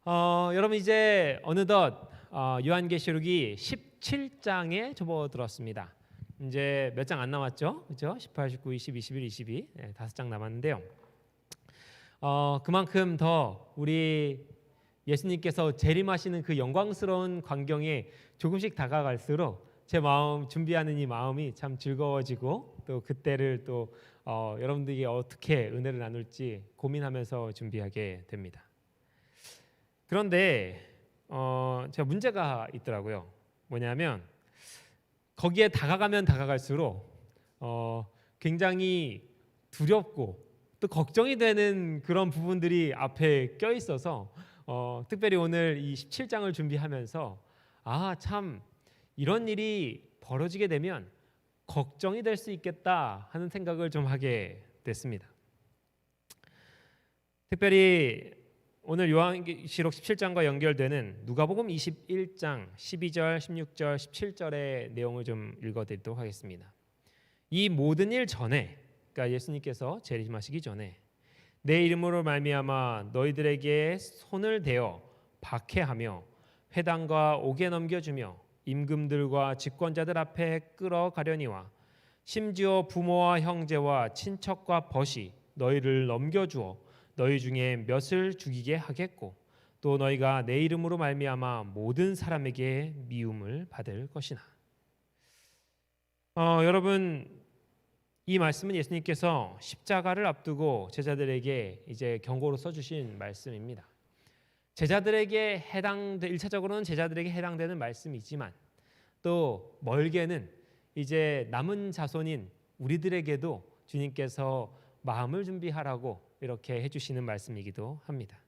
여러분 이제 어느덧 요한계시록이 17장에 접어들었습니다. 이제 몇 장 안 남았죠? 그렇죠? 18, 19, 20, 21, 22 5장 남았는데요. 그만큼 더 우리 예수님께서 재림하시는 그 영광스러운 광경에 조금씩 다가갈수록 제 마음 준비하는 이 마음이 참 즐거워지고 또 그때를 또 여러분들에게 어떻게 은혜를 나눌지 고민하면서 준비하게 됩니다. 그런데 제가 문제가 있더라고요. 뭐냐면 거기에 다가가면 다가갈수록 굉장히 두렵고 또 걱정이 되는 그런 부분들이 앞에 껴 있어서 특별히 오늘 이 17장을 준비하면서 참 이런 일이 벌어지게 되면 걱정이 될 수 있겠다 하는 생각을 좀 하게 됐습니다. 특별히 오늘 요한계시록 17장과 연결되는 누가복음 21장 12절, 16절, 17절의 내용을 좀 읽어드리도록 하겠습니다. 이 모든 일 전에, 그러니까 예수님께서 재림하시기 전에 내 이름으로 말미암아 너희들에게 손을 대어 박해하며 회당과 옥에 넘겨주며 임금들과 집권자들 앞에 끌어가려니와 심지어 부모와 형제와 친척과 벗이 너희를 넘겨주어 너희 중에 몇을 죽이게 하겠고 또 너희가 내 이름으로 말미암아 모든 사람에게 미움을 받을 것이나. 여러분 이 말씀은 예수님께서 십자가를 앞두고 제자들에게 이제 경고로 써주신 말씀입니다. 제자들에게 1차적으로는 제자들에게 해당되는 말씀이지만 또 멀게는 이제 남은 자손인 우리들에게도 주님께서 마음을 준비하라고 이렇게 해주시는 말씀이기도 합니다.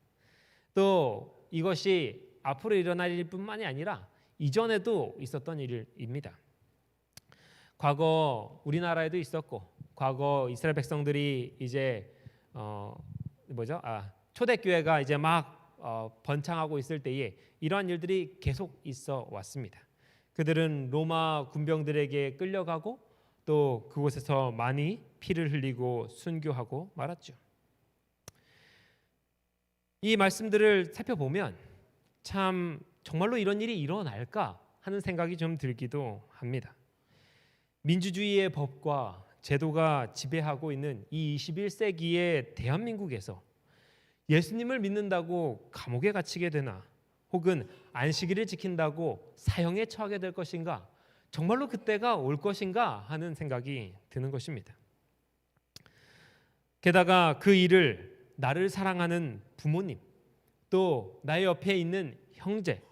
또 이것이 앞으로 일어날 일뿐만이 아니라 이전에도 있었던 일입니다. 과거 우리나라에도 있었고 과거 이스라엘 백성들이 이제 초대교회가 이제 막 번창하고 있을 때에 이러한 일들이 계속 있어 왔습니다. 그들은 로마 군병들에게 끌려가고 또 그곳에서 많이 피를 흘리고 순교하고 말았죠. 이 말씀들을 살펴보면 참 정말로 이런 일이 일어날까 하는 생각이 좀 들기도 합니다. 민주주의의 법과 제도가 지배하고 있는 이 21세기의 대한민국에서 예수님을 믿는다고 감옥에 갇히게 되나 혹은 안식일을 지킨다고 사형에 처하게 될 것인가, 정말로 그때가 올 것인가 하는 생각이 드는 것입니다. 게다가 그 일을 나를 사랑하는 부모님, 또 나의 옆에 있는 형제,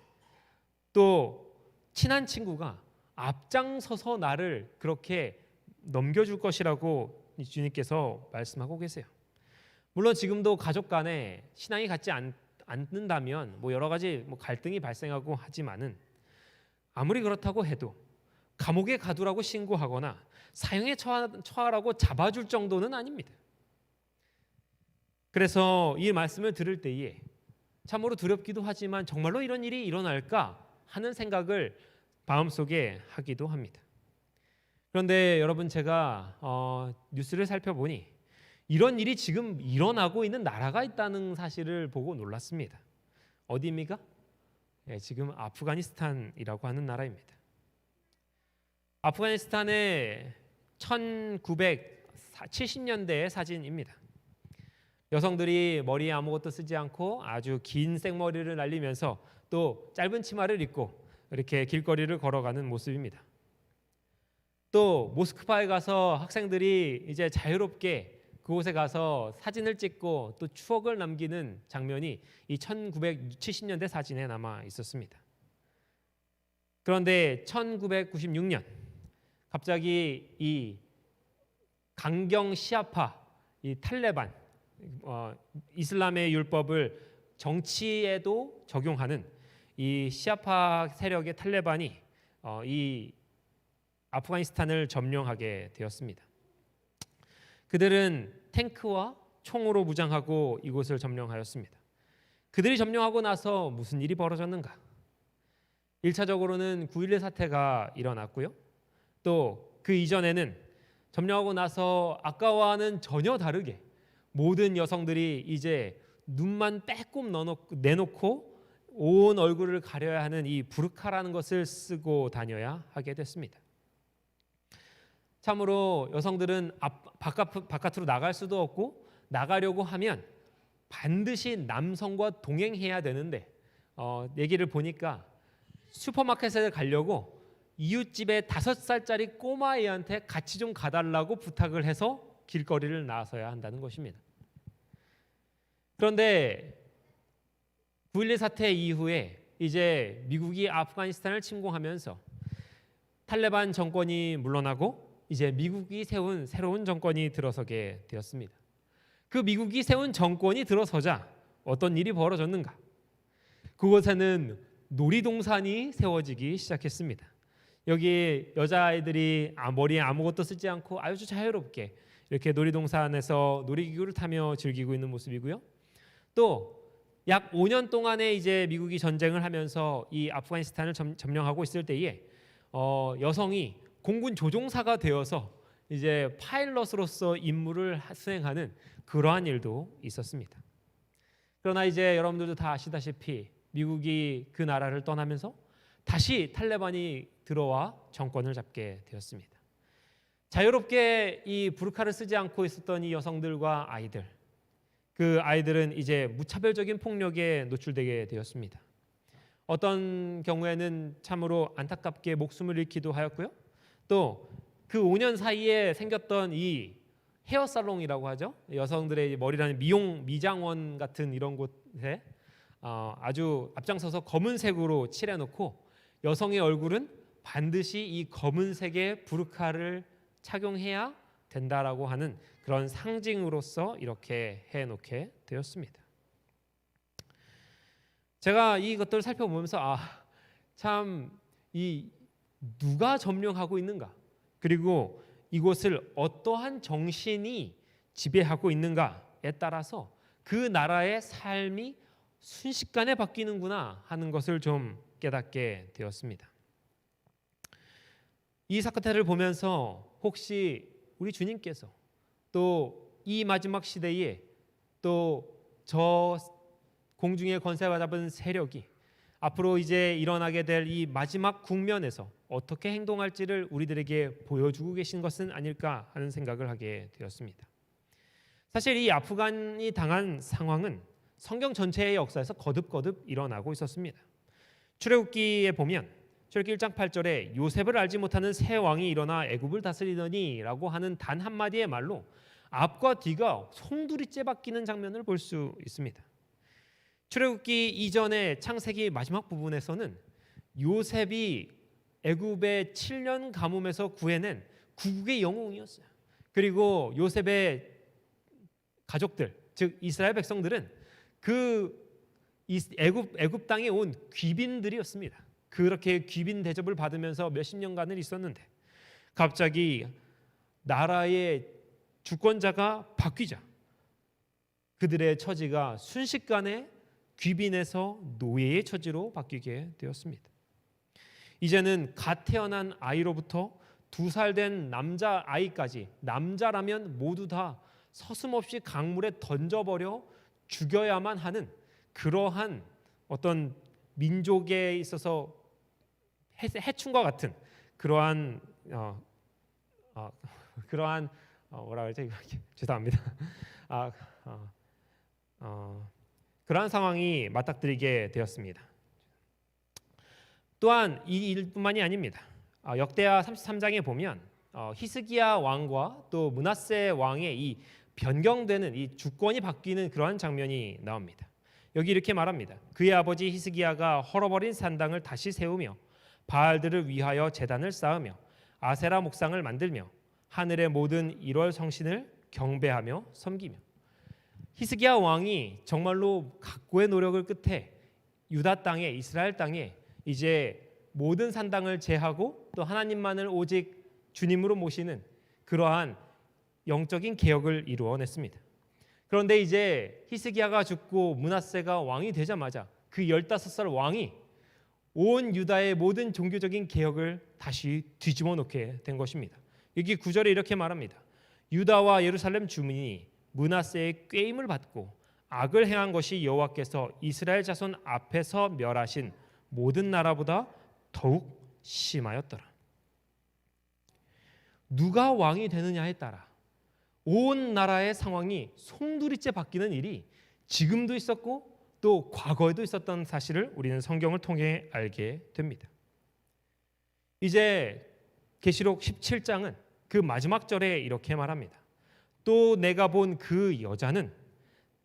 또 친한 친구가 앞장서서 나를 그렇게 넘겨줄 것이라고 주님께서 말씀하고 계세요. 물론 지금도 가족 간에 신앙이 같지 않는다면 여러 가지 갈등이 발생하고 하지만은 아무리 그렇다고 해도 감옥에 가두라고 신고하거나 사형에 처하라고 잡아줄 정도는 아닙니다. 그래서 이 말씀을 들을 때에 참으로 두렵기도 하지만 정말로 이런 일이 일어날까 하는 생각을 마음속에 하기도 합니다. 그런데 여러분 제가 뉴스를 살펴보니 이런 일이 지금 일어나고 있는 나라가 있다는 사실을 보고 놀랐습니다. 어디입니까? 지금 아프가니스탄이라고 하는 나라입니다. 아프가니스탄의 1970년대의 사진입니다. 여성들이 머리에 아무것도 쓰지 않고 아주 긴 생머리를 날리면서 또 짧은 치마를 입고 이렇게 길거리를 걸어가는 모습입니다. 또 모스크바에 가서 학생들이 이제 자유롭게 그곳에 가서 사진을 찍고 또 추억을 남기는 장면이 이 1970년대 사진에 남아 있었습니다. 그런데 1996년 갑자기 이 강경 시아파, 이 탈레반, 이슬람의 율법을 정치에도 적용하는 이 시아파 세력의 탈레반이 이 아프가니스탄을 점령하게 되었습니다. 그들은 탱크와 총으로 무장하고 이곳을 점령하였습니다. 그들이 점령하고 나서 무슨 일이 벌어졌는가? 1차적으로는 9.11 사태가 일어났고요. 또 그 이전에는 점령하고 나서 아까와는 전혀 다르게 모든 여성들이 이제 눈만 빼꼼 내놓고 온 얼굴을 가려야 하는 이 부르카라는 것을 쓰고 다녀야 하게 됐습니다. 참으로 여성들은 바깥으로 나갈 수도 없고 나가려고 하면 반드시 남성과 동행해야 되는데 얘기를 보니까 슈퍼마켓에 가려고 이웃집에 5살짜리 꼬마애한테 같이 좀 가달라고 부탁을 해서 길거리를 나서야 한다는 것입니다. 그런데 9.11 사태 이후에 이제 미국이 아프가니스탄을 침공하면서 탈레반 정권이 물러나고 이제 미국이 세운 새로운 정권이 들어서게 되었습니다. 그 미국이 세운 정권이 들어서자 어떤 일이 벌어졌는가? 그곳에는 놀이동산이 세워지기 시작했습니다. 여기 여자아이들이 머리에 아무것도 쓰지 않고 아주 자유롭게 이렇게 놀이동산에서 놀이기구를 타며 즐기고 있는 모습이고요. 또 약 5년 동안에 이제 미국이 전쟁을 하면서 이 아프가니스탄을 점령하고 있을 때에 여성이 공군 조종사가 되어서 이제 파일럿으로서 임무를 수행하는 그러한 일도 있었습니다. 그러나 이제 여러분들도 다 아시다시피 미국이 그 나라를 떠나면서 다시 탈레반이 들어와 정권을 잡게 되었습니다. 자유롭게 이 부르카를 쓰지 않고 있었던 이 여성들과 아이들, 그 아이들은 이제 무차별적인 폭력에 노출되게 되었습니다. 어떤 경우에는 참으로 안타깝게 목숨을 잃기도 하였고요. 또 그 5년 사이에 생겼던 이 헤어살롱이라고 하죠. 여성들의 머리라는 미장원 같은 이런 곳에 아주 앞장서서 검은색으로 칠해놓고 여성의 얼굴은 반드시 이 검은색의 부르카를 착용해야 된다라고 하는 그런 상징으로서 이렇게 해놓게 되었습니다. 제가 이것들을 살펴보면서 참 이 누가 점령하고 있는가, 그리고 이곳을 어떠한 정신이 지배하고 있는가에 따라서 그 나라의 삶이 순식간에 바뀌는구나 하는 것을 좀 깨닫게 되었습니다. 이 사건을 보면서 혹시 우리 주님께서 또 이 마지막 시대에 또 저 공중의 권세와 잡은 세력이 앞으로 이제 일어나게 될 이 마지막 국면에서 어떻게 행동할지를 우리들에게 보여주고 계신 것은 아닐까 하는 생각을 하게 되었습니다. 사실 이 아프간이 당한 상황은 성경 전체의 역사에서 거듭거듭 일어나고 있었습니다. 출애굽기에 보면 출애굽기 1장 8절에 요셉을 알지 못하는 새 왕이 일어나 애굽을 다스리더니라고 하는 단 한마디의 말로 앞과 뒤가 송두리째 바뀌는 장면을 볼 수 있습니다. 출애굽기 이전의 창세기 마지막 부분에서는 요셉이 애굽의 7년 가뭄에서 구해낸 구국의 영웅이었어요. 그리고 요셉의 가족들, 즉 이스라엘 백성들은 그 애굽 땅에 온 귀빈들이었습니다. 그렇게 귀빈 대접을 받으면서 몇십 년간을 있었는데 갑자기 나라의 주권자가 바뀌자 그들의 처지가 순식간에 귀빈에서 노예의 처지로 바뀌게 되었습니다. 이제는 갓 태어난 아이로부터 2살 된 남자 아이까지 남자라면 모두 다 서슴없이 강물에 던져버려 죽여야만 하는 그러한 어떤 민족에 있어서 해충과 같은 그러한 뭐라 그러죠? 죄송합니다. 그러한 상황이 맞닥뜨리게 되었습니다. 또한 이 일뿐만이 아닙니다. 역대하 33장에 보면 히스기야 왕과 또 므낫세 왕의 이 변경되는 이 주권이 바뀌는 그러한 장면이 나옵니다. 여기 이렇게 말합니다. 그의 아버지 히스기야가 헐어버린 산당을 다시 세우며 바알들을 위하여 제단을 쌓으며 아세라 목상을 만들며 하늘의 모든 1월 성신을 경배하며 섬기며. 히스기야 왕이 정말로 각고의 노력을 끝에 유다 땅에 이스라엘 땅에 이제 모든 산당을 제하고 또 하나님만을 오직 주님으로 모시는 그러한 영적인 개혁을 이루어냈습니다. 그런데 이제 히스기야가 죽고 므낫세가 왕이 되자마자 그 15살 왕이 온 유다의 모든 종교적인 개혁을 다시 뒤집어 놓게 된 것입니다. 여기 9절에 이렇게 말합니다. 유다와 예루살렘 주민이 므낫세의 꾀임을 받고 악을 행한 것이 여호와께서 이스라엘 자손 앞에서 멸하신 모든 나라보다 더욱 심하였더라. 누가 왕이 되느냐에 따라 온 나라의 상황이 송두리째 바뀌는 일이 지금도 있었고 또 과거에도 있었던 사실을 우리는 성경을 통해 알게 됩니다. 이제 계시록 17장은 그 마지막 절에 이렇게 말합니다. 또 내가 본 그 여자는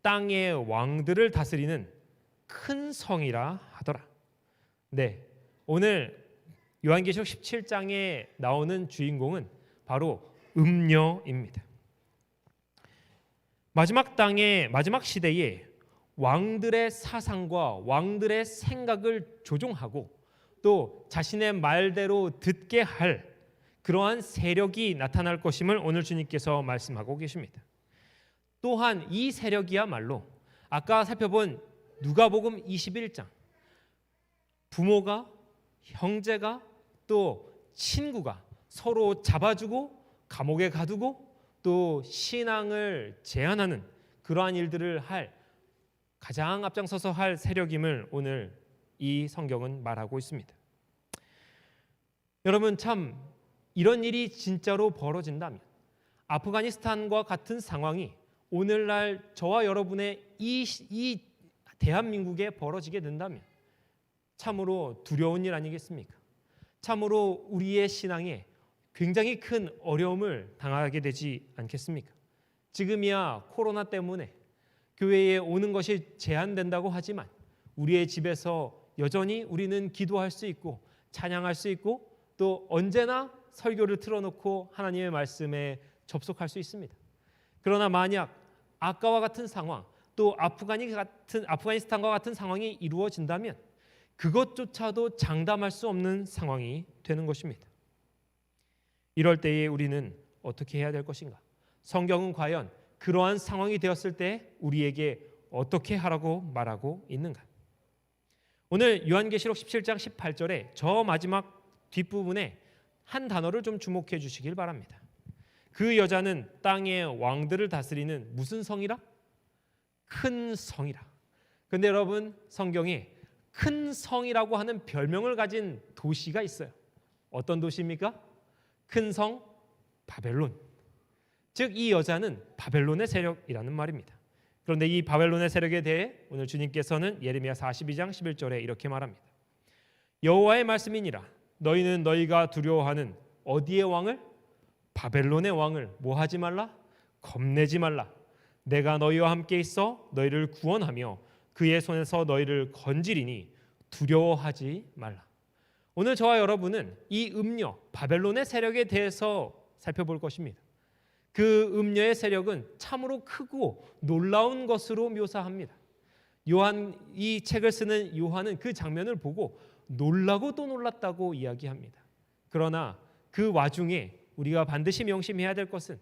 땅의 왕들을 다스리는 큰 성이라 하더라. 네, 오늘 요한계시록 17장에 나오는 주인공은 바로 음녀입니다. 마지막 시대에 왕들의 사상과 왕들의 생각을 조종하고 또 자신의 말대로 듣게 할 그러한 세력이 나타날 것임을 오늘 주님께서 말씀하고 계십니다. 또한 이 세력이야말로 아까 살펴본 누가복음 21장 부모가 형제가 또 친구가 서로 잡아주고 감옥에 가두고 또 신앙을 제한하는 그러한 일들을 할 가장 앞장서서 할 세력임을 오늘 이 성경은 말하고 있습니다. 여러분, 참 이런 일이 진짜로 벌어진다면 아프가니스탄과 같은 상황이 오늘날 저와 여러분의 이 대한민국에 벌어지게 된다면 참으로 두려운 일 아니겠습니까? 참으로 우리의 신앙에 굉장히 큰 어려움을 당하게 되지 않겠습니까? 지금이야 코로나 때문에 교회에 오는 것이 제한된다고 하지만 우리의 집에서 여전히 우리는 기도할 수 있고 찬양할 수 있고 또 언제나 설교를 틀어놓고 하나님의 말씀에 접속할 수 있습니다. 그러나 만약 아까와 같은 상황 또 아프가니스탄과 같은 상황이 이루어진다면 그것조차도 장담할 수 없는 상황이 되는 것입니다. 이럴 때에 우리는 어떻게 해야 될 것인가? 성경은 과연 그러한 상황이 되었을 때 우리에게 어떻게 하라고 말하고 있는가? 오늘 요한계시록 17장 18절에 저 마지막 뒷부분에 한 단어를 좀 주목해 주시길 바랍니다. 그 여자는 땅의 왕들을 다스리는 무슨 성이라? 큰 성이라. 그런데 여러분, 성경에 큰 성이라고 하는 별명을 가진 도시가 있어요. 어떤 도시입니까? 큰 성 바벨론. 즉 이 여자는 바벨론의 세력이라는 말입니다. 그런데 이 바벨론의 세력에 대해 오늘 주님께서는 예레미야 42장 11절에 이렇게 말합니다. 여호와의 말씀이니라 너희는 너희가 두려워하는 어디의 왕을? 바벨론의 왕을 뭐하지 말라? 겁내지 말라. 내가 너희와 함께 있어 너희를 구원하며 그의 손에서 너희를 건지리니 두려워하지 말라. 오늘 저와 여러분은 이 음녀 바벨론의 세력에 대해서 살펴볼 것입니다. 그 음녀의 세력은 참으로 크고 놀라운 것으로 묘사합니다. 이 책을 쓰는 요한은 그 장면을 보고 놀라고 또 놀랐다고 이야기합니다. 그러나 그 와중에 우리가 반드시 명심해야 될 것은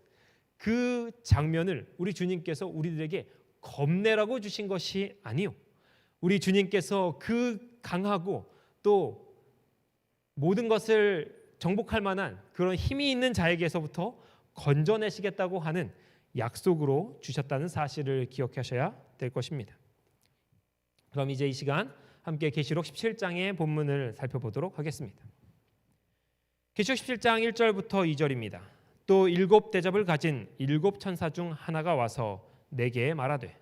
그 장면을 우리 주님께서 우리들에게 겁내라고 주신 것이 아니요, 우리 주님께서 그 강하고 또 모든 것을 정복할 만한 그런 힘이 있는 자에게서부터 건져내시겠다고 하는 약속으로 주셨다는 사실을 기억하셔야 될 것입니다. 그럼 이제 이 시간 함께 계시록 17장의 본문을 살펴보도록 하겠습니다. 계시록 17장 1절부터 2절입니다. 또 7 대접을 가진 7 천사 중 하나가 와서 내게 말하되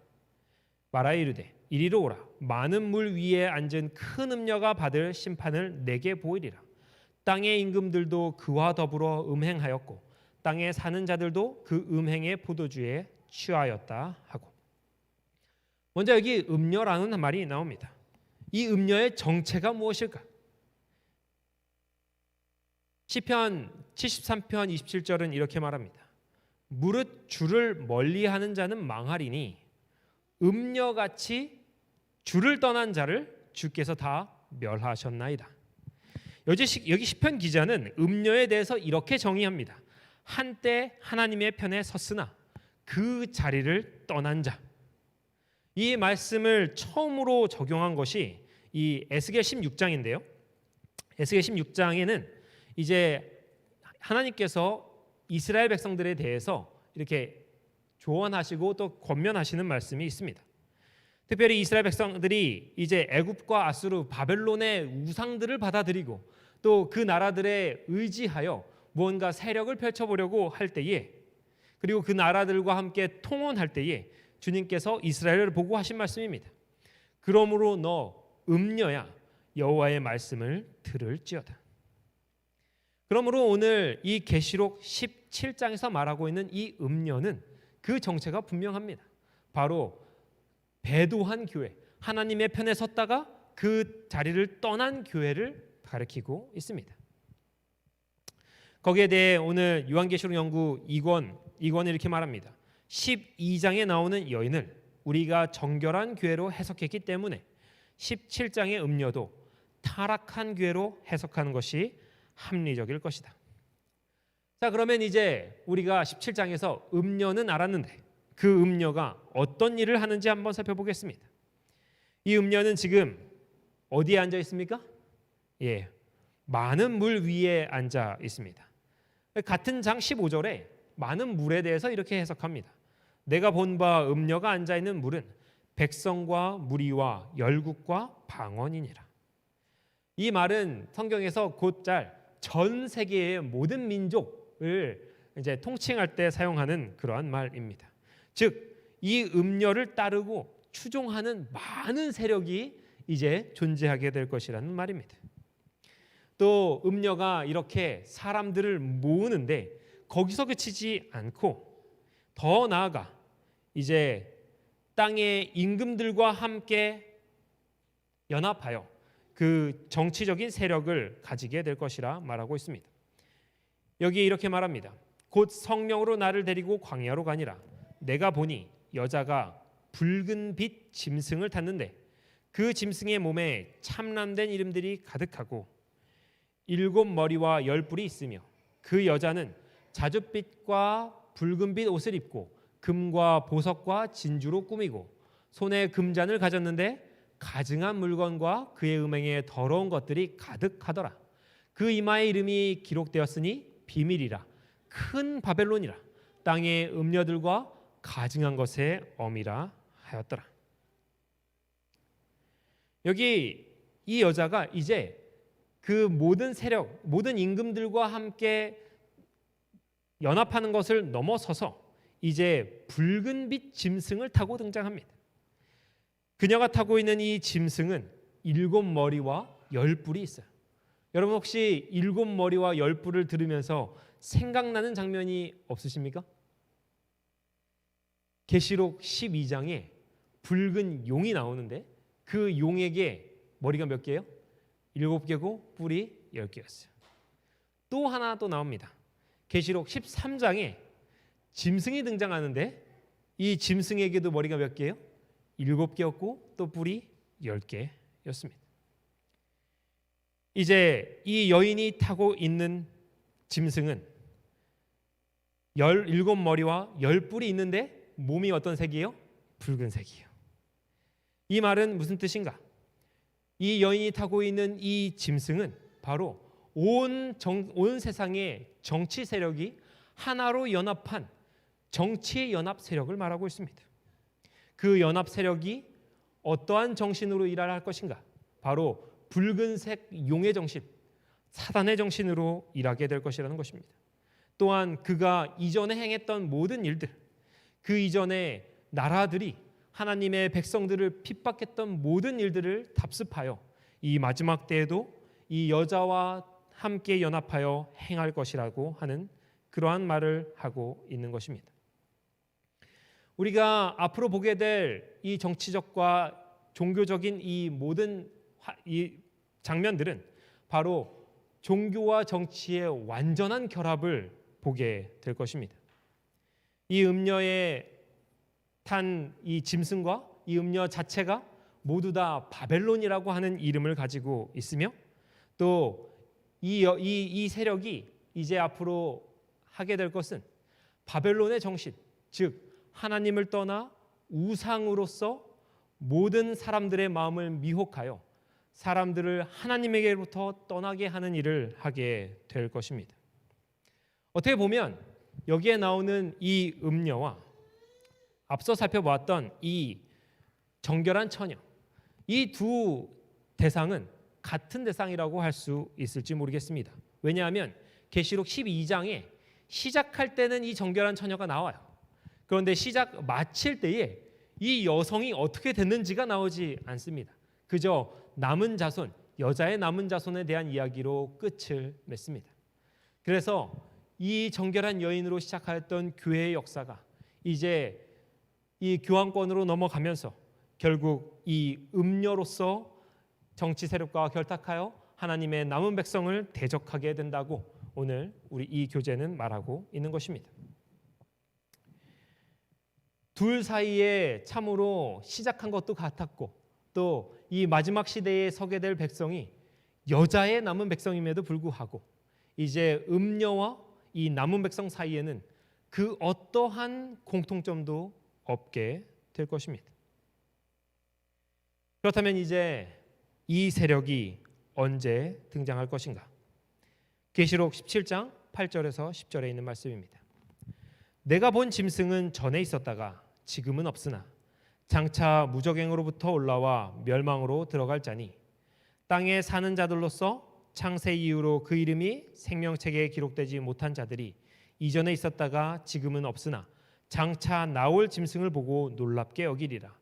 말하여 이르되 이리로 오라. 많은 물 위에 앉은 큰 음녀가 받을 심판을 내게 보이리라. 땅의 임금들도 그와 더불어 음행하였고 땅에 사는 자들도 그 음행의 포도주에 취하였다 하고. 먼저 여기 음녀라는 말이 나옵니다. 이 음녀의 정체가 무엇일까? 시편 73편 27절은 이렇게 말합니다. 무릇 주를 멀리하는 자는 망하리니 음녀같이 주를 떠난 자를 주께서 다 멸하셨나이다. 여기 시편 기자는 음녀에 대해서 이렇게 정의합니다. 한때 하나님의 편에 섰으나 그 자리를 떠난 자. 이 말씀을 처음으로 적용한 것이 이 에스겔 16장인데요. 에스겔 16장에는 이제 하나님께서 이스라엘 백성들에 대해서 이렇게 조언하시고 또 권면하시는 말씀이 있습니다. 특별히 이스라엘 백성들이 이제 애굽과 아수르, 바벨론의 우상들을 받아들이고 또 그 나라들에 의지하여 무언가 세력을 펼쳐보려고 할 때에, 그리고 그 나라들과 함께 통혼할 때에 주님께서 이스라엘을 보고 하신 말씀입니다. 그러므로 너 음녀야 여호와의 말씀을 들을지어다. 그러므로 오늘 이 계시록 17장에서 말하고 있는 이 음녀는 그 정체가 분명합니다. 바로 배도한 교회, 하나님의 편에 섰다가 그 자리를 떠난 교회를 가리키고 있습니다. 거기에 대해 오늘 요한계시록 연구 2권이 이렇게 말합니다. 12장에 나오는 여인을 우리가 정결한 교회로 해석했기 때문에 17장의 음녀도 타락한 교회로 해석하는 것이 합리적일 것이다. 자, 그러면 이제 우리가 17장에서 음녀는 알았는데 그 음녀가 어떤 일을 하는지 한번 살펴보겠습니다. 이 음녀는 지금 어디에 앉아 있습니까? 예, 많은 물 위에 앉아 있습니다. 같은 장 15절에 많은 물에 대해서 이렇게 해석합니다. 내가 본 바 음녀가 앉아 있는 물은 백성과 무리와 열국과 방언이니라. 이 말은 성경에서 곧잘 전 세계의 모든 민족을 이제 통칭할 때 사용하는 그러한 말입니다. 즉, 이 음녀를 따르고 추종하는 많은 세력이 이제 존재하게 될 것이라는 말입니다. 또 음녀가 이렇게 사람들을 모으는데 거기서 그치지 않고 더 나아가 이제 땅의 임금들과 함께 연합하여 그 정치적인 세력을 가지게 될 것이라 말하고 있습니다. 여기 이렇게 말합니다. 곧 성령으로 나를 데리고 광야로 가니라. 내가 보니 여자가 붉은 빛 짐승을 탔는데 그 짐승의 몸에 참람된 이름들이 가득하고 7 머리와 10뿔이 있으며 그 여자는 자줏빛과 붉은빛 옷을 입고 금과 보석과 진주로 꾸미고 손에 금잔을 가졌는데 가증한 물건과 그의 음행에 더러운 것들이 가득하더라. 그 이마에 이름이 기록되었으니 비밀이라 큰 바벨론이라 땅의 음녀들과 가증한 것의 어미라 하였더라. 여기 이 여자가 이제 그 모든 세력, 모든 임금들과 함께 연합하는 것을 넘어서서 이제 붉은빛 짐승을 타고 등장합니다. 그녀가 타고 있는 이 짐승은 7 머리와 10뿔이 있어요. 여러분 혹시 7 머리와 10뿔을 들으면서 생각나는 장면이 없으십니까? 계시록 12장에 붉은 용이 나오는데 그 용에게 머리가 몇 개예요? 7개고 뿔이 10개였어요. 또 하나 또 나옵니다. 계시록 13장에 짐승이 등장하는데 이 짐승에게도 머리가 몇 개예요? 7개였고 또 뿔이 10개였습니다. 이제 이 여인이 타고 있는 짐승은 17 머리와 10뿔이 있는데 몸이 어떤 색이에요? 붉은색이에요. 이 말은 무슨 뜻인가? 이 여인이 타고 있는 이 짐승은 바로 온 세상의 정치 세력이 하나로 연합한 정치 연합 세력을 말하고 있습니다. 그 연합 세력이 어떠한 정신으로 일할 것인가? 바로 붉은색 용의 정신, 사단의 정신으로 일하게 될 것이라는 것입니다. 또한 그가 이전에 행했던 모든 일들, 그 이전에 나라들이 하나님의 백성들을 핍박했던 모든 일들을 답습하여 이 마지막 때에도 이 여자와 함께 연합하여 행할 것이라고 하는 그러한 말을 하고 있는 것입니다. 우리가 앞으로 보게 될 이 정치적과 종교적인 이 모든 이 장면들은 바로 종교와 정치의 완전한 결합을 보게 될 것입니다. 이 음녀에 탄 이 짐승과 이 음녀 자체가 모두 다 바벨론이라고 하는 이름을 가지고 있으며 또 이 세력이 이제 앞으로 하게 될 것은 바벨론의 정신, 즉 하나님을 떠나 우상으로서 모든 사람들의 마음을 미혹하여 사람들을 하나님에게로부터 떠나게 하는 일을 하게 될 것입니다. 어떻게 보면 여기에 나오는 이 음녀와 앞서 살펴보았던 이 정결한 처녀. 이 두 대상은 같은 대상이라고 할 수 있을지 모르겠습니다. 왜냐하면 계시록 12장에 시작할 때는 이 정결한 처녀가 나와요. 그런데 시작 마칠 때에 이 여성이 어떻게 됐는지가 나오지 않습니다. 그저 남은 자손, 여자의 남은 자손에 대한 이야기로 끝을 맺습니다. 그래서 이 정결한 여인으로 시작하였던 교회의 역사가 이제 이 교황권으로 넘어가면서 결국 이 음녀로서 정치 세력과 결탁하여 하나님의 남은 백성을 대적하게 된다고 오늘 우리 이 교재는 말하고 있는 것입니다. 둘 사이에 참으로 시작한 것도 같았고 또 이 마지막 시대에 서게 될 백성이 여자의 남은 백성임에도 불구하고 이제 음녀와 이 남은 백성 사이에는 그 어떠한 공통점도 없게 될 것입니다. 그렇다면 이제 이 세력이 언제 등장할 것인가? 계시록 17장 8절에서 10절에 있는 말씀입니다. 내가 본 짐승은 전에 있었다가 지금은 없으나 장차 무저갱으로부터 올라와 멸망으로 들어갈 자니 땅에 사는 자들로서 창세 이후로 그 이름이 생명책에 기록되지 못한 자들이 이전에 있었다가 지금은 없으나 장차 나올 짐승을 보고 놀랍게 여기리라.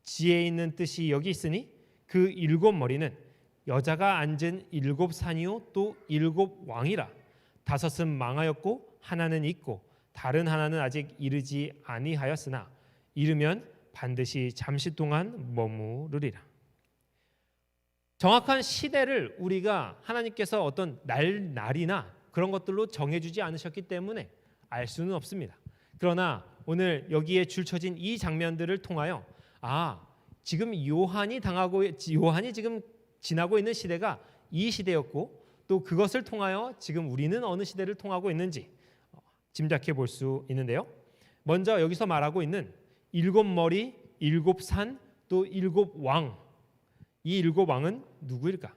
지혜 있는 뜻이 여기 있으니 그 일곱 머리는 여자가 앉은 일곱 산이요 또 일곱 왕이라. 다섯은 망하였고 하나는 있고 다른 하나는 아직 이르지 아니하였으나 이르면 반드시 잠시 동안 머무르리라. 정확한 시대를 우리가 하나님께서 어떤 날이나 그런 것들로 정해주지 않으셨기 때문에 알 수는 없습니다. 그러나 오늘 여기에 줄쳐진 이 장면들을 통하여 지금 요한이 지금 지나고 있는 시대가 이 시대였고 또 그것을 통하여 지금 우리는 어느 시대를 통하고 있는지 짐작해 볼 수 있는데요. 먼저 여기서 말하고 있는 일곱 머리, 일곱 산, 또 일곱 왕. 이 일곱 왕은 누구일까?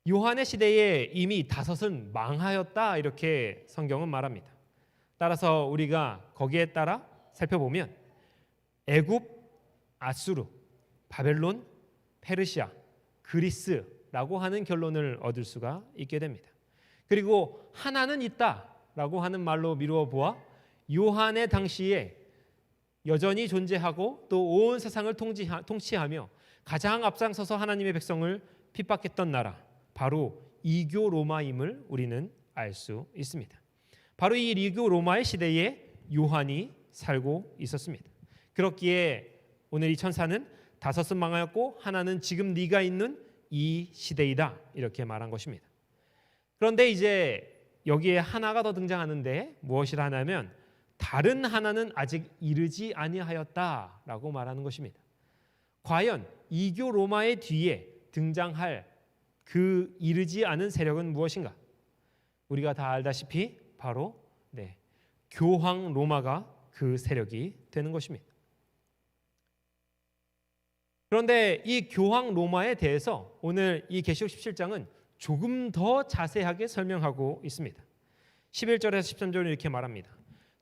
요한의 시대에 이미 다섯은 망하였다 이렇게 성경은 말합니다. 따라서 우리가 거기에 따라 살펴보면 애굽, 아수르, 바벨론, 페르시아, 그리스라고 하는 결론을 얻을 수가 있게 됩니다. 그리고 하나는 있다라고 하는 말로 미루어 보아 요한의 당시에 여전히 존재하고 또 온 세상을 통치하며 가장 앞장서서 하나님의 백성을 핍박했던 나라 바로 이교 로마임을 우리는 알 수 있습니다. 바로 이 이교 로마의 시대에 요한이 살고 있었습니다. 그렇기에 오늘 이 천사는 다섯은 망하였고 하나는 지금 네가 있는 이 시대이다 이렇게 말한 것입니다. 그런데 이제 여기에 하나가 더 등장하는데 무엇이라 하냐면 다른 하나는 아직 이르지 아니하였다라고 말하는 것입니다. 과연 이교 로마의 뒤에 등장할 그 이르지 않은 세력은 무엇인가? 우리가 다 알다시피 바로 교황 로마가 그 세력이 되는 것입니다. 그런데 이 교황 로마에 대해서 오늘 이 계시록 17장은 조금 더 자세하게 설명하고 있습니다. 11절에서 13절은 이렇게 말합니다.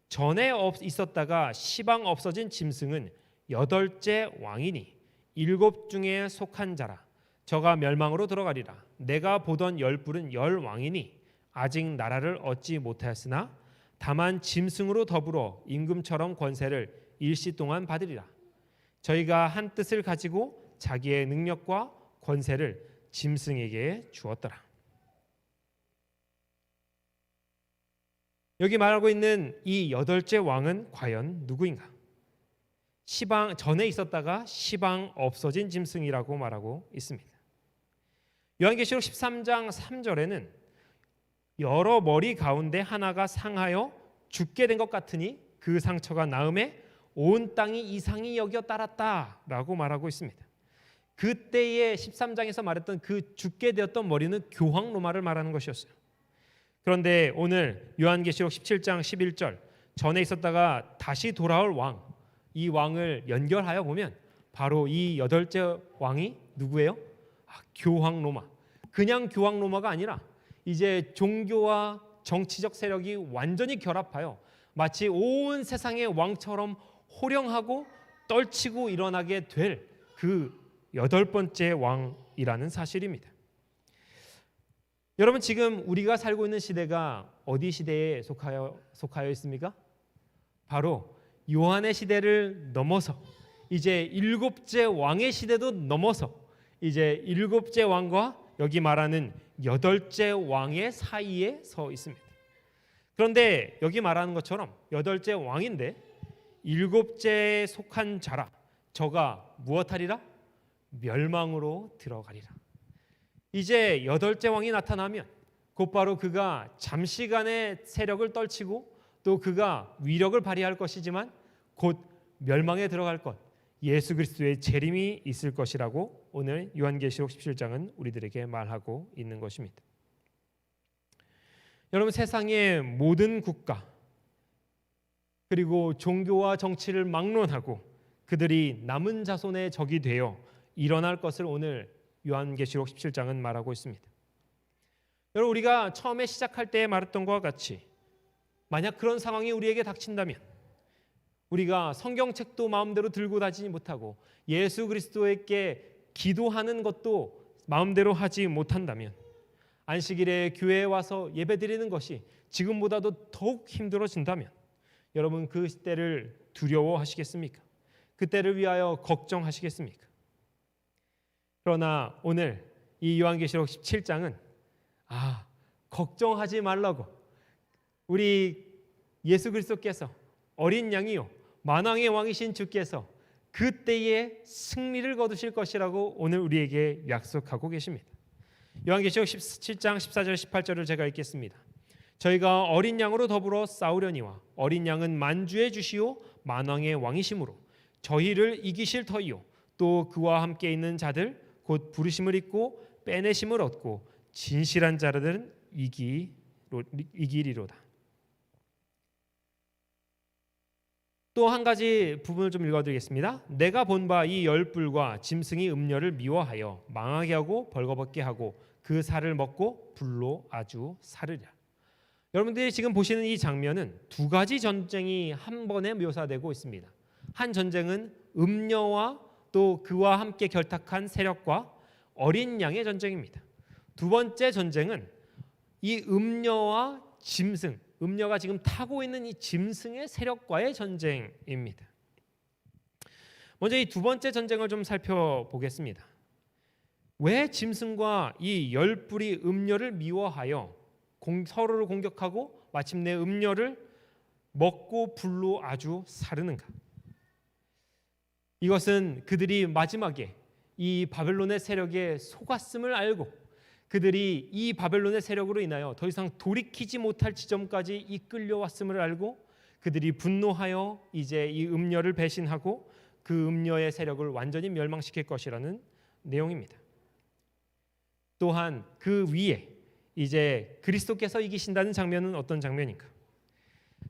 전에 있었다가 시방 없어진 짐승은 여덟째 왕이니 일곱 중에 속한 자라. 저가 멸망으로 들어가리라. 내가 보던 열뿔은 열 왕이니 아직 나라를 얻지 못하였으나 다만 짐승으로 더불어 임금처럼 권세를 일시 동안 받으리라. 저희가 한 뜻을 가지고 자기의 능력과 권세를 짐승에게 주었더라. 여기 말하고 있는 이 여덟째 왕은 과연 누구인가? 시방 전에 있었다가 시방 없어진 짐승이라고 말하고 있습니다. 요한계시록 13장 3절에는 여러 머리 가운데 하나가 상하여 죽게 된 것 같으니 그 상처가 나음에 온 땅이 이상히 여겨 따랐다라고 말하고 있습니다. 그때의 13장에서 말했던 그 죽게 되었던 머리는 교황 로마를 말하는 것이었어요. 그런데 오늘 요한계시록 17장 11절 전에 있었다가 다시 돌아올 왕, 이 왕을 연결하여 보면 바로 이 여덟째 왕이 누구예요? 교황 로마. 그냥 교황 로마가 아니라 이제 종교와 정치적 세력이 완전히 결합하여 마치 온 세상의 왕처럼 호령하고 떨치고 일어나게 될 그 8번째 왕이라는 사실입니다. 여러분, 지금 우리가 살고 있는 시대가 어디 시대에 속하여 있습니까? 바로 요한의 시대를 넘어서 이제 7째 왕의 시대도 넘어서 이제 7째 왕과 여기 말하는 8째 왕의 사이에 서 있습니다. 그런데 여기 말하는 것처럼 8째 왕인데 7째에 속한 자라, 저가 무엇하리라? 멸망으로 들어가리라. 이제 8째 왕이 나타나면 곧바로 그가 잠시간의 세력을 떨치고 또 그가 위력을 발휘할 것이지만 곧 멸망에 들어갈 것, 예수 그리스도의 재림이 있을 것이라고 오늘 요한계시록 17장은 우리들에게 말하고 있는 것입니다. 여러분, 세상의 모든 국가 그리고 종교와 정치를 막론하고 그들이 남은 자손의 적이 되어 일어날 것을 오늘 요한계시록 17장은 말하고 있습니다. 여러분, 우리가 처음에 시작할 때 말했던 것과 같이 만약 그런 상황이 우리에게 닥친다면, 우리가 성경책도 마음대로 들고 다니지 못하고 예수 그리스도에게 기도하는 것도 마음대로 하지 못한다면, 안식일에 교회에 와서 예배드리는 것이 지금보다도 더욱 힘들어진다면 여러분, 그 때를 두려워하시겠습니까? 그때를 위하여 걱정하시겠습니까? 그러나 오늘 이 요한계시록 17장은 걱정하지 말라고, 우리 예수 그리스도께서 어린 양이요 만왕의 왕이신 주께서 그때에 승리를 거두실 것이라고 오늘 우리에게 약속하고 계십니다. 요한계시록 17장 14절 18절을 제가 읽겠습니다. 저희가 어린 양으로 더불어 싸우려니와 어린 양은 만주의 주시오 만왕의 왕이심으로 저희를 이기실 터이요 또 그와 함께 있는 자들 곧 부르심을 입고 빼내심을 얻고 진실한 자들은 이기리로다. 또 한 가지 부분을 좀 읽어드리겠습니다. 내가 본 바 이 열불과 짐승이 음녀를 미워하여 망하게 하고 벌거벗게 하고 그 살을 먹고 불로 아주 사르리라. 여러분들이 지금 보시는 이 장면은 두 가지 전쟁이 한 번에 묘사되고 있습니다. 한 전쟁은 음녀와 또 그와 함께 결탁한 세력과 어린 양의 전쟁입니다. 두 번째 전쟁은 이 음녀와 짐승, 음녀가 지금 타고 있는 이 짐승의 세력과의 전쟁입니다. 먼저 이 두 번째 전쟁을 좀 살펴보겠습니다. 왜 짐승과 이 열불이 음녀를 미워하여 서로를 공격하고 마침내 음녀를 먹고 불로 아주 사르는가? 이것은 그들이 마지막에 이 바벨론의 세력에 속았음을 알고 그들이 이 바벨론의 세력으로 인하여 더 이상 돌이키지 못할 지점까지 이끌려왔음을 알고 그들이 분노하여 이제 이 음녀를 배신하고 그 음녀의 세력을 완전히 멸망시킬 것이라는 내용입니다. 또한 그 위에 이제 그리스도께서 이기신다는 장면은 어떤 장면인가?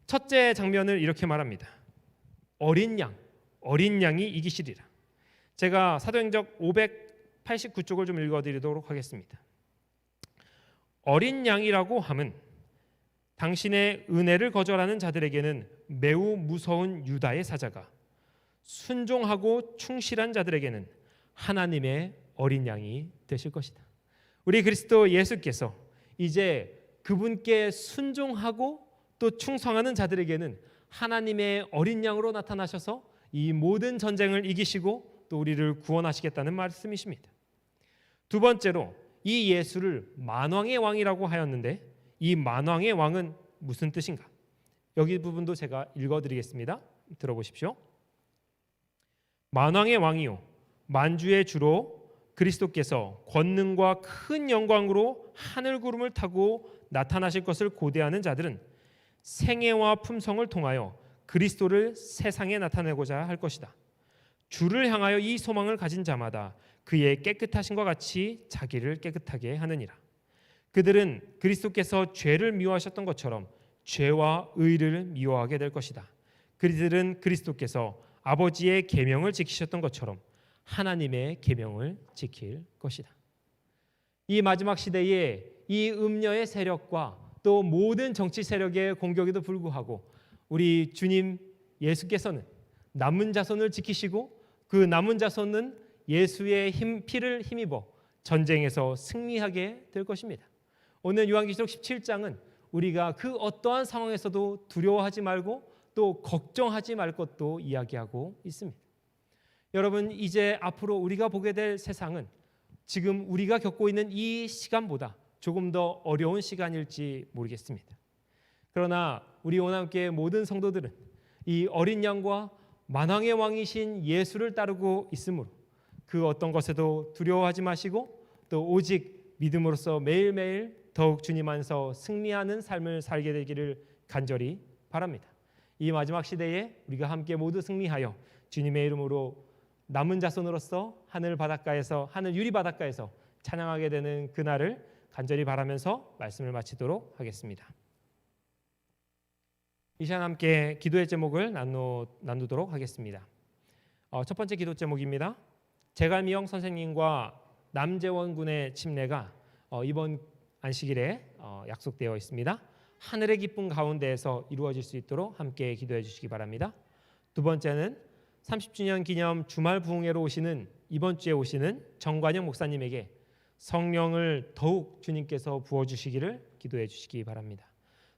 첫째 장면을 이렇게 말합니다. 어린 양이 이기시리라. 제가 사도행전 589쪽을 좀 읽어드리도록 하겠습니다. 어린 양이라고 함은 당신의 은혜를 거절하는 자들에게는 매우 무서운 유다의 사자가, 순종하고 충실한 자들에게는 하나님의 어린 양이 되실 것이다. 우리 그리스도 예수께서 이제 그분께 순종하고 또 충성하는 자들에게는 하나님의 어린 양으로 나타나셔서 이 모든 전쟁을 이기시고 또 우리를 구원하시겠다는 말씀이십니다. 두 번째로 이 예수를 만왕의 왕이라고 하였는데 이 만왕의 왕은 무슨 뜻인가? 여기 부분도 제가 읽어드리겠습니다. 들어보십시오. 만왕의 왕이요 만주의 주로 그리스도께서 권능과 큰 영광으로 하늘 구름을 타고 나타나실 것을 고대하는 자들은 생애와 품성을 통하여 그리스도를 세상에 나타내고자 할 것이다. 주를 향하여 이 소망을 가진 자마다 그의 깨끗하심과 같이 자기를 깨끗하게 하느니라. 그들은 그리스도께서 죄를 미워하셨던 것처럼 죄와 의를 미워하게 될 것이다. 그들은 그리스도께서 아버지의 계명을 지키셨던 것처럼 하나님의 계명을 지킬 것이다. 이 마지막 시대에 이 음녀의 세력과 또 모든 정치 세력의 공격에도 불구하고 우리 주님 예수께서는 남은 자손을 지키시고 그 남은 자손은 예수의 피를 힘입어 전쟁에서 승리하게 될 것입니다. 오늘 요한계시록 17장은 우리가 그 어떠한 상황에서도 두려워하지 말고 또 걱정하지 말 것도 이야기하고 있습니다. 여러분, 이제 앞으로 우리가 보게 될 세상은 지금 우리가 겪고 있는 이 시간보다 조금 더 어려운 시간일지 모르겠습니다. 그러나 우리 오남교회 모든 성도들은 이 어린 양과 만왕의 왕이신 예수를 따르고 있으므로 그 어떤 것에도 두려워하지 마시고 또 오직 믿음으로써 매일매일 더욱 주님 안에서 승리하는 삶을 살게 되기를 간절히 바랍니다. 이 마지막 시대에 우리가 함께 모두 승리하여 주님의 이름으로 남은 자손으로서 하늘 유리 바닷가에서 찬양하게 되는 그날을 간절히 바라면서 말씀을 마치도록 하겠습니다. 이 시간 함께 기도의 제목을 나누도록 하겠습니다. 첫 번째 기도 제목입니다. 제갈미영 선생님과 남재원 군의 침례가 이번 안식일에 약속되어 있습니다. 하늘의 기쁨 가운데에서 이루어질 수 있도록 함께 기도해 주시기 바랍니다. 두 번째는 30주년 기념 주말 부흥회로 오시는 이번 주에 오시는 정관영 목사님에게 성령을 더욱 주님께서 부어주시기를 기도해 주시기 바랍니다.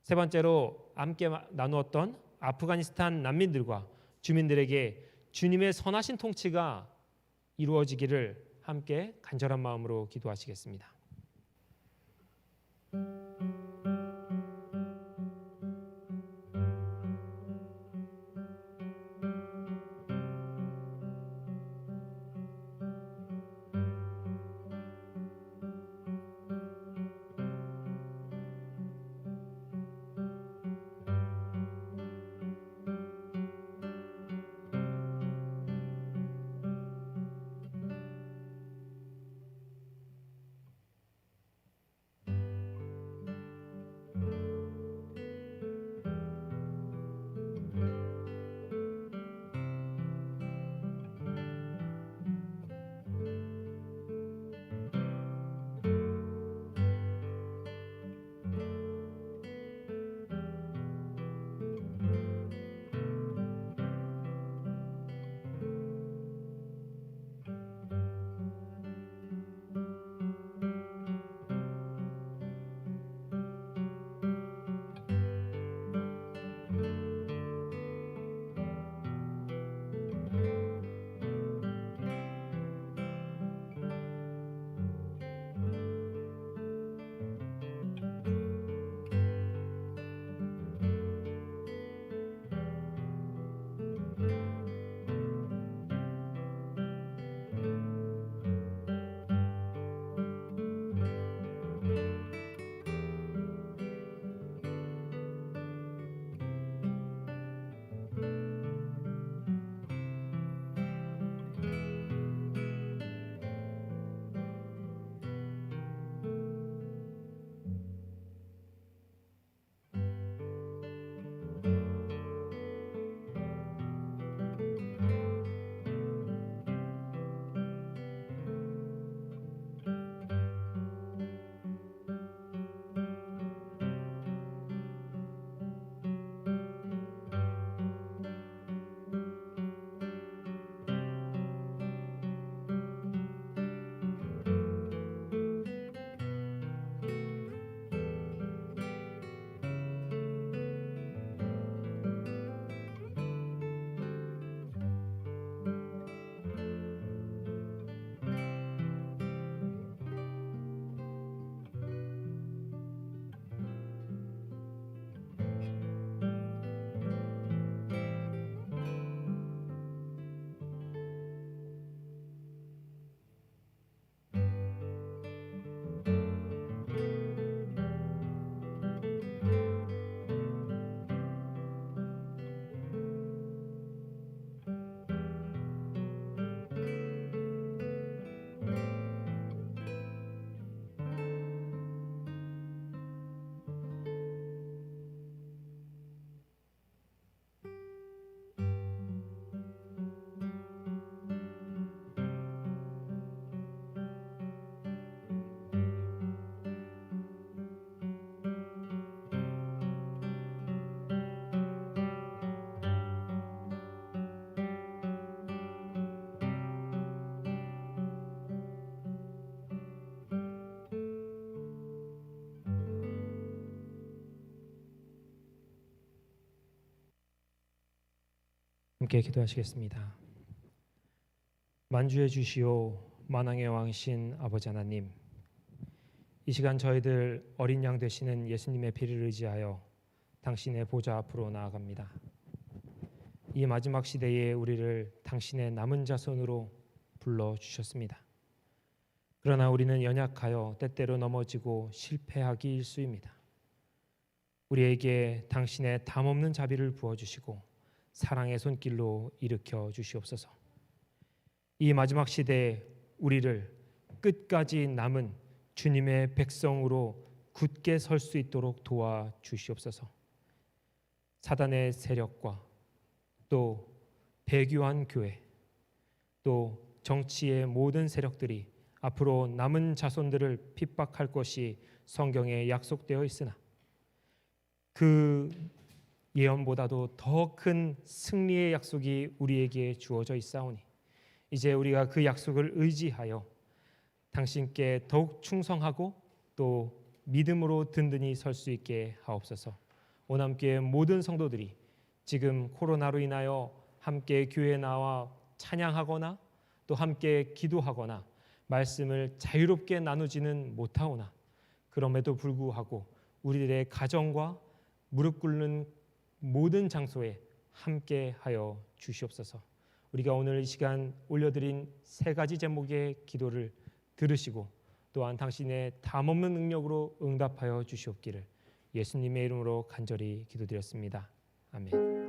세 번째로 함께 나누었던 아프가니스탄 난민들과 주민들에게 주님의 선하신 통치가 이루어지기를 함께 간절한 마음으로 기도하시겠습니다. 함께 기도하시겠습니다. 만주해 주시오 만왕의 왕신 아버지 하나님, 이 시간 저희들 어린 양 되시는 예수님의 피를 의지하여 당신의 보좌 앞으로 나아갑니다. 이 마지막 시대에 우리를 당신의 남은 자손으로 불러주셨습니다. 그러나 우리는 연약하여 때때로 넘어지고 실패하기 일쑤입니다. 우리에게 당신의 담없는 자비를 부어주시고 사랑의 손길로 일으켜 주시옵소서. 이 마지막 시대에 우리를 끝까지 남은 주님의 백성으로 굳게 설 수 있도록 도와주시옵소서. 사단의 세력과 또 배교한 교회, 또 정치의 모든 세력들이 앞으로 남은 자손들을 핍박할 것이 성경에 약속되어 있으나 그 예언보다도 더 큰 승리의 약속이 우리에게 주어져 있사오니 이제 우리가 그 약속을 의지하여 당신께 더욱 충성하고 또 믿음으로 든든히 설 수 있게 하옵소서. 오남교회 모든 성도들이 지금 코로나로 인하여 함께 교회에 나와 찬양하거나 또 함께 기도하거나 말씀을 자유롭게 나누지는 못하오나 그럼에도 불구하고 우리들의 가정과 무릎 꿇는 모든 장소에 함께 하여 주시옵소서. 우리가 오늘 이 시간 올려드린 세 가지 제목의 기도를 들으시고 또한 당신의 담없는 능력으로 응답하여 주시옵기를 예수님의 이름으로 간절히 기도드렸습니다. 아멘.